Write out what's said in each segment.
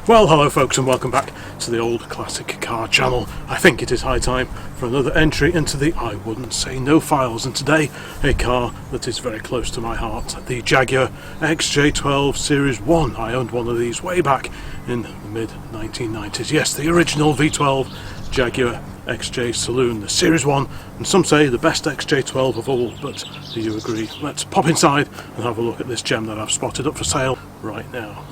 Well, hello folks, and welcome back to the old classic car channel. I think it is high time for another entry into the I Wouldn't Say No files, and today a car that is very close to my heart, the Jaguar XJ12 Series 1. I owned one of these way back in the mid 1990s. Yes, the original V12 Jaguar XJ Saloon, the Series 1, and some say the best XJ12 of all, but do you agree? Let's pop inside and have a look at this gem that I've spotted up for sale right now.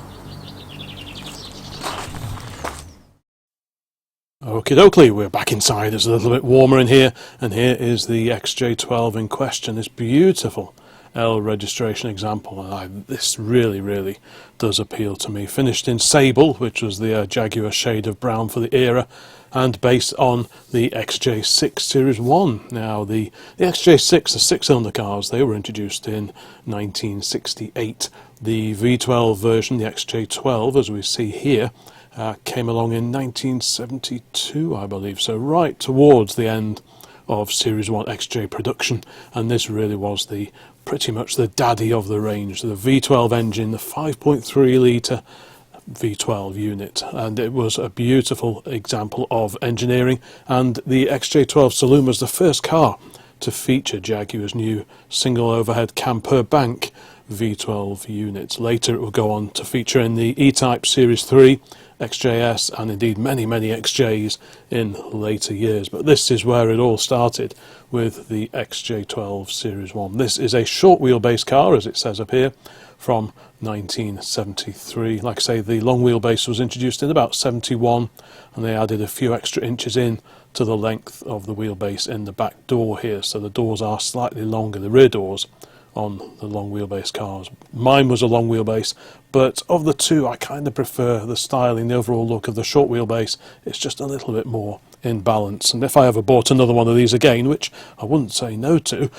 Okie dokie, we're back inside. It's a little bit warmer in here, and here is the XJ12 in question, this beautiful L registration example, and this really does appeal to me. Finished in Sable, which was the Jaguar shade of brown for the era, and based on the XJ6 Series 1. Now the XJ6, the six-cylinder cars, they were introduced in 1968. The V12 version, the XJ12, as we see here, came along in 1972, I believe, so right towards the end of Series 1 XJ production, and this really was pretty much the daddy of the range, the V12 engine, the 5.3 litre V12 unit, and it was a beautiful example of engineering. And the XJ12 Saloon was the first car to feature Jaguar's new single overhead camper bank V12 unit. Later it will go on to feature in the E-Type Series 3, XJS, and indeed many XJs in later years. But this is where it all started, with the XJ12 Series 1. This is a short wheelbase car, as it says up here, from 1973. Like I say, the long wheelbase was introduced in about 71, and they added a few extra inches in to the length of the wheelbase in the back door here, so the doors are slightly longer, the rear doors on the long wheelbase cars. Mine was a long wheelbase, but of the two I kind of prefer the styling, the overall look of the short wheelbase. It's just a little bit more in balance, and if I ever bought another one of these again, which I wouldn't say no to,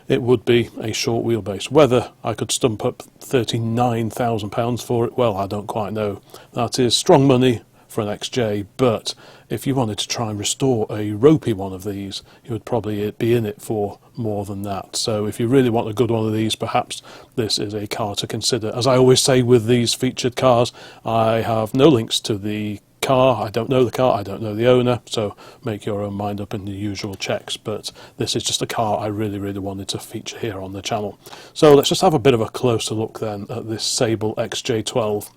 it would be a short wheelbase. Whether I could stump up £39,000 for it, well, I don't quite know. That is strong money for an XJ, but if you wanted to try and restore a ropey one of these, you would probably be in it for more than that. So if you really want a good one of these, perhaps this is a car to consider. As I always say with these featured cars, I have no links to the car, I don't know the car, I don't know the owner, so make your own mind up in the usual checks, but this is just a car I really wanted to feature here on the channel. So let's just have a bit of a closer look then at this Sable XJ12.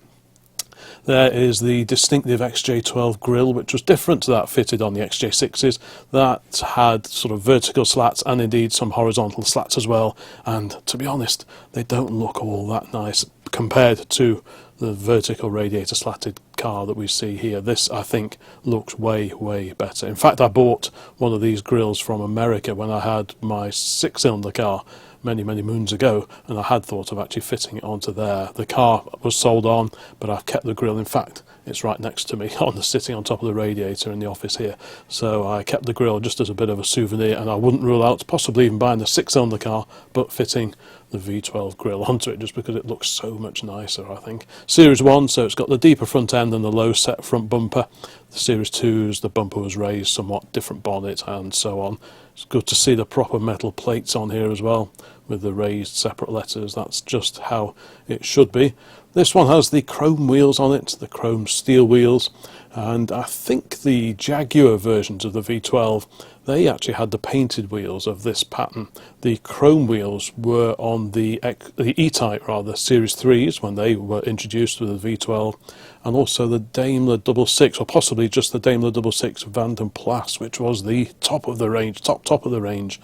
There is the distinctive XJ12 grille, which was different to that fitted on the XJ6s. That had sort of vertical slats and indeed some horizontal slats as well, and to be honest, they don't look all that nice compared to the vertical radiator slatted car that we see here. This, I think, looks way better. In fact, I bought one of these grills from America when I had my six-cylinder car many moons ago, and I had thought of actually fitting it onto there. The car was sold on, but I've kept the grille. In fact, it's right next to me, sitting on top of the radiator in the office here. So I kept the grille just as a bit of a souvenir, and I wouldn't rule out possibly even buying the six-cylinder car, but fitting the V12 grille onto it, just because it looks so much nicer, I think. Series 1, so it's got the deeper front end and the low set front bumper. The Series 2s, the bumper was raised, somewhat different bonnet and so on. It's good to see the proper metal plates on here as well, with the raised separate letters. That's just how it should be. This one has the chrome wheels on it, the chrome steel wheels, and I think the Jaguar versions of the V12, they actually had the painted wheels of this pattern. The chrome wheels were on the E-Type, Series 3s when they were introduced with the V12, and also the Daimler 66, or possibly just the Daimler 66 Van den Plas, which was the top of the range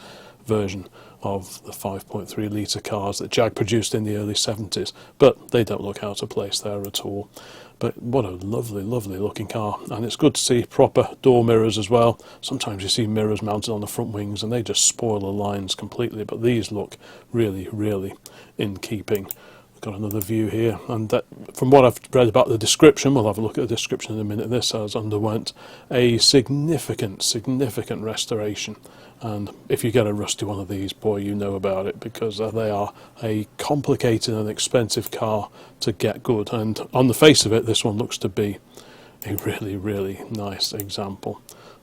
version of the 5.3 litre cars that Jag produced in the early 70s, but they don't look out of place there at all. But what a lovely looking car, and it's good to see proper door mirrors as well. Sometimes you see mirrors mounted on the front wings and they just spoil the lines completely, but these look really in keeping. We've got another view here, and that, from what I've read about the description, we'll have a look at the description in a minute, this has underwent a significant restoration. And if you get a rusty one of these, boy, you know about it, because they are a complicated and expensive car to get good. And on the face of it, this one looks to be a really nice example.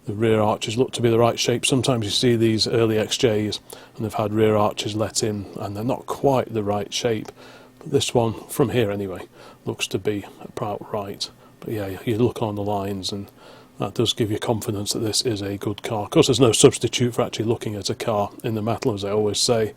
The rear arches look to be the right shape. Sometimes you see these early XJs and they've had rear arches let in and they're not quite the right shape But this one, from here anyway, looks to be about right. But yeah, you look on the lines and that does give you confidence that this is a good car. Of course, there's no substitute for actually looking at a car in the metal, as I always say.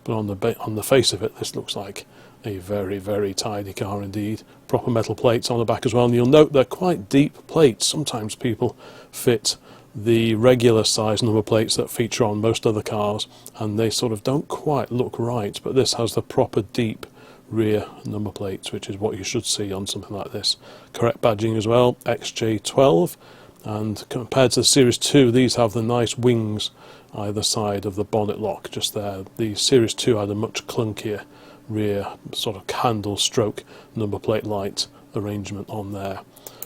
But on the face of it, this looks like a very, very tidy car indeed. Proper metal plates on the back as well, and you'll note they're quite deep plates. Sometimes people fit the regular size number plates that feature on most other cars, and they sort of don't quite look right, but this has the proper deep rear number plates, which is what you should see on something like this. Correct badging as well, XJ12, and compared to the Series 2, these have the nice wings either side of the bonnet lock just there. The Series 2 had a much clunkier rear sort of handle stroke number plate light arrangement on there.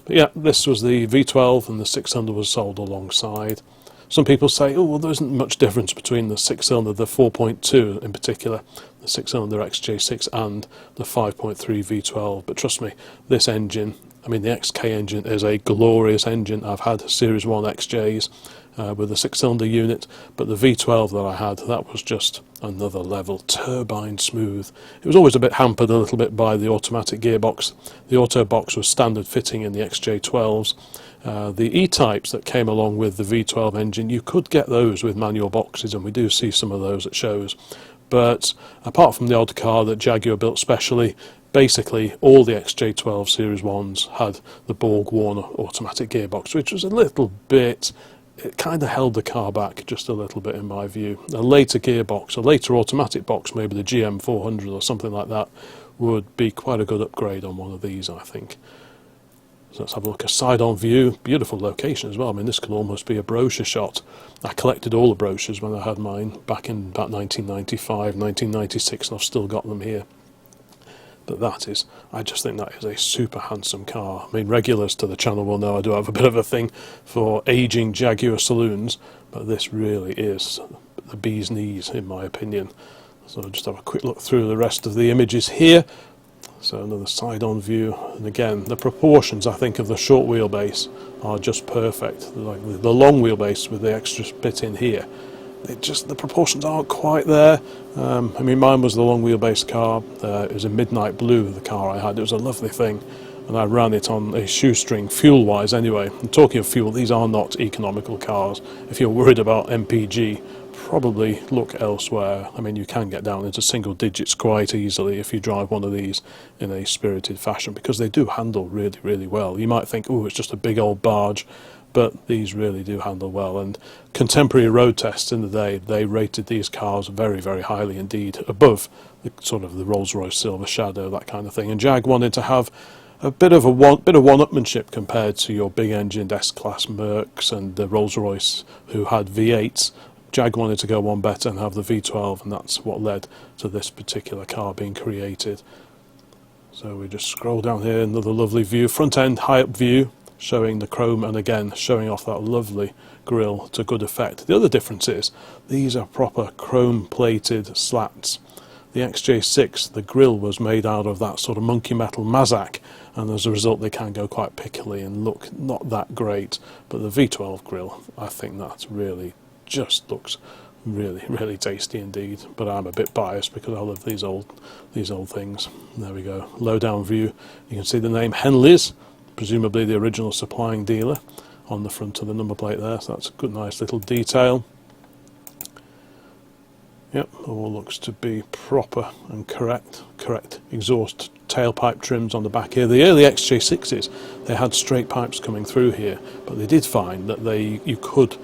But yeah, this was the V12 and the 6-cylinder was sold alongside. Some people say, oh, well, there isn't much difference between the 6-cylinder, the 4.2 in particular, the 6-cylinder XJ6 and the 5.3 V12. But trust me, this engine, I mean the XK engine, is a glorious engine. I've had Series 1 XJs with a 6-cylinder unit, but the V12 that I had, that was just another level, turbine smooth. It was always a bit hampered a little bit by the automatic gearbox. The auto box was standard fitting in the XJ12s. The E-types that came along with the V12 engine, you could get those with manual boxes, and we do see some of those at shows. But apart from the odd car that Jaguar built specially, basically all the XJ12 Series 1s had the Borg-Warner automatic gearbox, which was a little bit, it kind of held the car back just a little bit in my view. A later gearbox, a later automatic box, maybe the GM 400 or something like that, would be quite a good upgrade on one of these, I think. So let's have a look, a side-on view, beautiful location as well. I mean, this can almost be a brochure shot. I collected all the brochures when I had mine back in about 1995, 1996, and I've still got them here. But that is, I just think that is a super handsome car. I mean, regulars to the channel will know I do have a bit of a thing for aging Jaguar saloons, but this really is the bee's knees in my opinion. So I'll just have a quick look through the rest of the images here. So another side-on view, and again, the proportions I think of the short wheelbase are just perfect. Like the long wheelbase with the extra bit in here, the proportions aren't quite there. I mean, mine was the long wheelbase car. It was a midnight blue, the car I had. It was a lovely thing, and I ran it on a shoestring, fuel-wise anyway. And talking of fuel, these are not economical cars. If you're worried about MPG, probably look elsewhere. I mean, you can get down into single digits quite easily if you drive one of these in a spirited fashion, because they do handle really, really well. You might think, oh, it's just a big old barge, but these really do handle well. And contemporary road tests in the day, they rated these cars very, very highly indeed, above the sort of the Rolls-Royce Silver Shadow, that kind of thing. And Jag wanted to have a bit of one-upmanship compared to your big-engined S-Class Mercs and the Rolls-Royce who had V8s. Jag wanted to go one better and have the V12, and that's what led to this particular car being created. So we just scroll down here, another lovely view, front end high-up view, showing the chrome, and again showing off that lovely grille to good effect. The other difference is these are proper chrome plated slats. The XJ6, the grille was made out of that sort of monkey metal Mazak, and as a result they can go quite pickly and look not that great. But the V12 grille, I think that really just looks really, really tasty indeed. But I'm a bit biased because I love these old things. There we go, low down view. You can see the name Henleys, presumably the original supplying dealer, on the front of the number plate there. So that's a good, nice little detail. Yep, all looks to be proper and correct exhaust tailpipe trims on the back here. The early XJ6s, they had straight pipes coming through here, but they did find that you could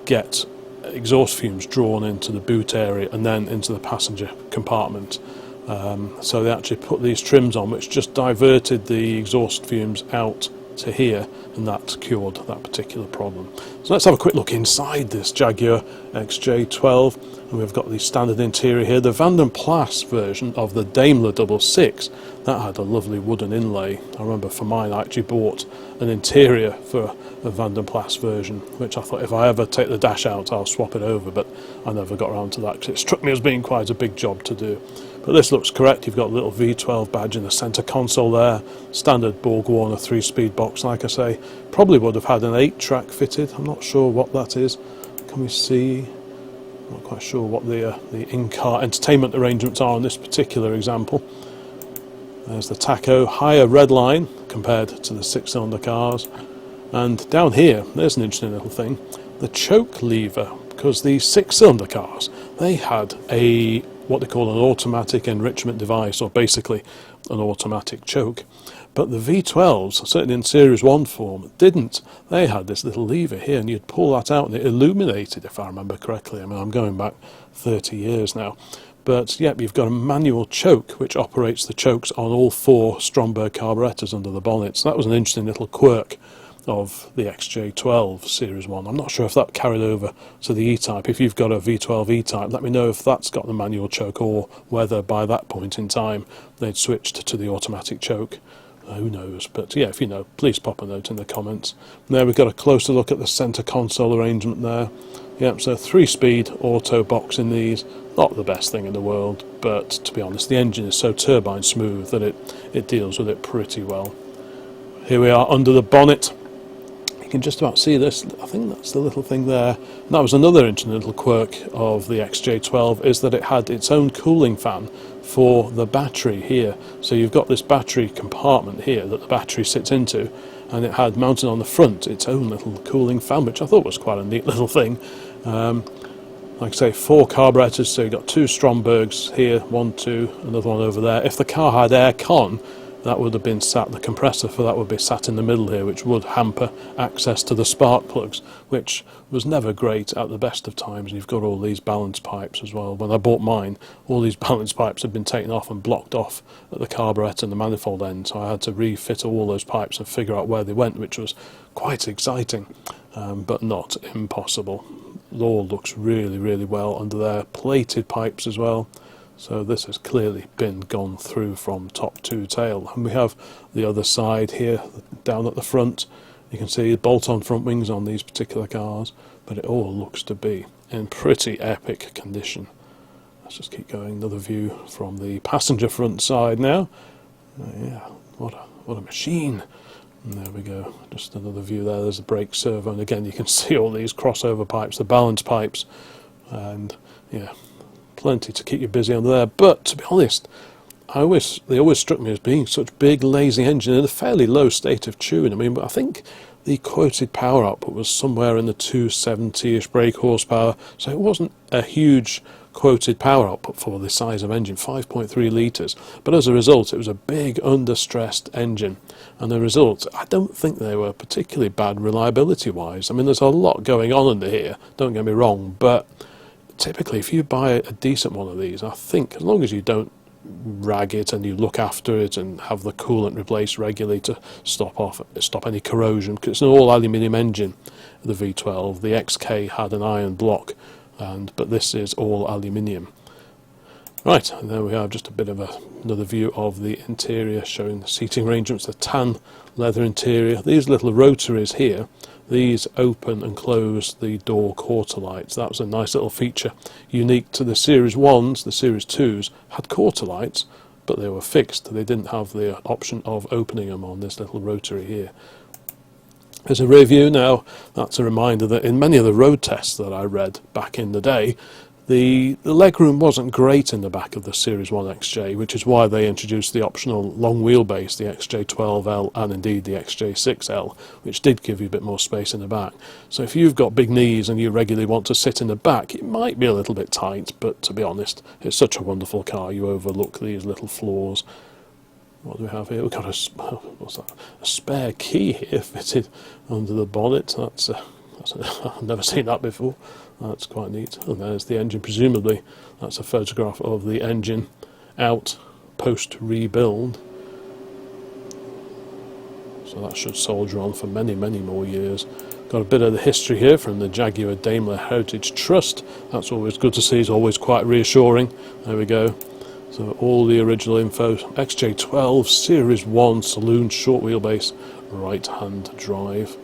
get exhaust fumes drawn into the boot area and then into the passenger compartment. So they actually put these trims on which just diverted the exhaust fumes out to here, and that cured that particular problem. So let's have a quick look inside this Jaguar XJ12, and we've got the standard interior here. The Van den Plas version of the Daimler 66, that had a lovely wooden inlay. I remember for mine I actually bought an interior for a Van den Plas version, which I thought if I ever take the dash out I'll swap it over, but I never got around to that because it struck me as being quite a big job to do. But this looks correct. You've got a little V12 badge in the centre console there, standard Borg-Warner 3-speed box, like I say. Probably would have had an 8-track fitted. I'm not sure what that is. Can we see? Not quite sure what the in-car entertainment arrangements are on this particular example. There's the tacho, higher red line compared to the 6-cylinder cars. And down here, there's an interesting little thing, the choke lever, because these 6-cylinder cars, they had a what they call an automatic enrichment device, or basically an automatic choke. But the V12s, certainly in Series 1 form, didn't. They had this little lever here, and you'd pull that out and it illuminated, if I remember correctly. I mean, I'm going back 30 years now. But yep, you've got a manual choke which operates the chokes on all 4 Stromberg carburetors under the bonnet. So that was an interesting little quirk of the XJ12 Series 1. I'm not sure if that carried over to the E-Type. If you've got a V12 E-Type, let me know if that's got the manual choke, or whether by that point in time they'd switched to the automatic choke. Who knows? But yeah, if you know, please pop a note in the comments. There we've got a closer look at the centre console arrangement there. Yep, so 3-speed auto box in these. Not the best thing in the world, but to be honest, the engine is so turbine smooth that it deals with it pretty well. Here we are under the bonnet. You can just about see this. I think that's the little thing there. And that was another interesting little quirk of the XJ12, is that it had its own cooling fan for the battery here. So you've got this battery compartment here that the battery sits into, and it had mounted on the front its own little cooling fan, which I thought was quite a neat little thing. Like I say, 4 carburetors, so you've got 2 Strombergs here, 1, 2, another one over there. If the car had air con, that would have been sat, the compressor for that would be sat in the middle here, which would hamper access to the spark plugs, which was never great at the best of times. You've got all these balance pipes as well. When I bought mine, all these balance pipes had been taken off and blocked off at the carburettor and the manifold end, so I had to refit all those pipes and figure out where they went, which was quite exciting, but not impossible. It all looks really, really well under there. Plated pipes as well. So this has clearly been gone through from top to tail. And we have the other side here, down at the front. You can see bolt-on front wings on these particular cars, but it all looks to be in pretty epic condition. Let's just keep going. Another view from the passenger front side now. Yeah, what a machine. And there we go, just another view there. There's the brake servo, and again you can see all these crossover pipes, the balance pipes, and yeah, plenty to keep you busy under there. But to be honest, they always struck me as being such big, lazy engine in a fairly low state of tune. I mean, I think the quoted power output was somewhere in the 270-ish brake horsepower, so it wasn't a huge quoted power output for the size of engine, 5.3 litres, but as a result it was a big under-stressed engine, and the result, I don't think they were particularly bad reliability wise. I mean, there's a lot going on under here, don't get me wrong, but typically if you buy a decent one of these, I think as long as you don't rag it and you look after it and have the coolant replaced regularly to stop any corrosion, because it's an all aluminium engine, the V12. The XK had an iron block, but this is all aluminium. Right, and there we are, just a bit of another view of the interior, showing the seating arrangements, the tan leather interior. These little rotaries here, these open and close the door quarter lights. That was a nice little feature, unique to the Series 1s. The Series 2s had quarter lights, but they were fixed. They didn't have the option of opening them on this little rotary here. As a review now, that's a reminder that in many of the road tests that I read back in the day, the legroom wasn't great in the back of the Series 1 XJ, which is why they introduced the optional long wheelbase, the XJ12L and indeed the XJ6L, which did give you a bit more space in the back. So if you've got big knees and you regularly want to sit in the back, it might be a little bit tight, but to be honest, it's such a wonderful car, you overlook these little flaws. What do we have here? We've got a spare key here fitted under the bonnet. I've never seen that before. That's quite neat. And there's the engine, presumably that's a photograph of the engine out post rebuild. So that should soldier on for many, many more years. Got a bit of the history here from the Jaguar Daimler Heritage Trust. That's always good to see, it's always quite reassuring. There we go. So all the original info, XJ12 Series 1 saloon short wheelbase right hand drive.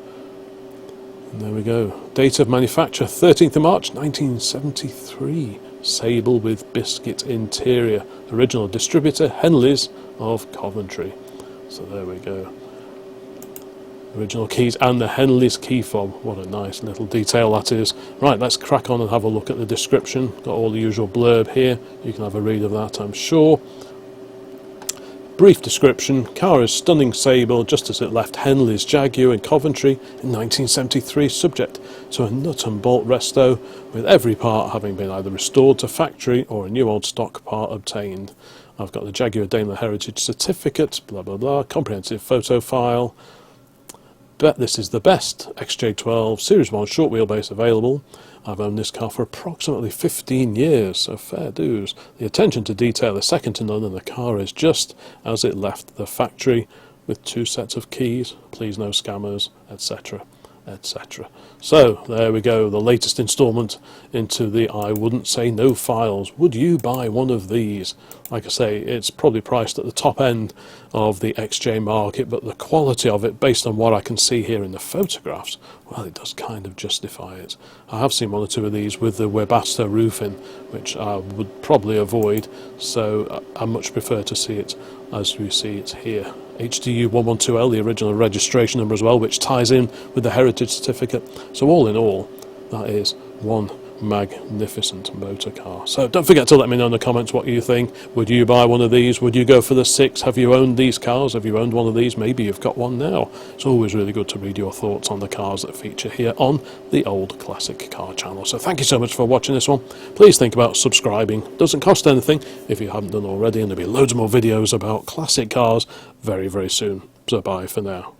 And there we go. Date of manufacture 13th of March 1973. Sable with biscuit interior. Original distributor Henley's of Coventry. So there we go. Original keys and the Henley's key fob. What a nice little detail that is. Right, let's crack on and have a look at the description. Got all the usual blurb here. You can have a read of that, I'm sure. brief description: car is stunning Sable, just as it left Henley's Jaguar in Coventry in 1973, subject to a nut and bolt resto, with every part having been either restored to factory or a new old stock part obtained. I've got the Jaguar Daimler Heritage Certificate, blah blah blah, comprehensive photo file. Bet this is the best XJ12 Series 1 short wheelbase available. I've owned this car for approximately 15 years, so fair dues. The attention to detail is second to none, and the car is just as it left the factory, with 2 sets of keys, please no scammers, etc, etc. So there we go, the latest instalment into the I wouldn't say no files. Would you buy one of these? Like I say, it's probably priced at the top end of the XJ market, but the quality of it, based on what I can see here in the photographs, well, it does kind of justify it. I have seen 1 or 2 of these with the Webasto roofing, which I would probably avoid, so I much prefer to see it as we see it here. HDU112L, the original registration number as well, which ties in with the heritage certificate. So all in all, that is one magnificent motor car. So don't forget to let me know in the comments what you think. Would you buy one of these? Would you go for the 6? Have you owned these cars? Have you owned one of these? Maybe you've got one now. It's always really good to read your thoughts on the cars that feature here on the Old Classic Car channel. So thank you so much for watching this one. Please think about subscribing. Doesn't cost anything if you haven't done already, and there'll be loads more videos about classic cars very, very soon. So bye for now.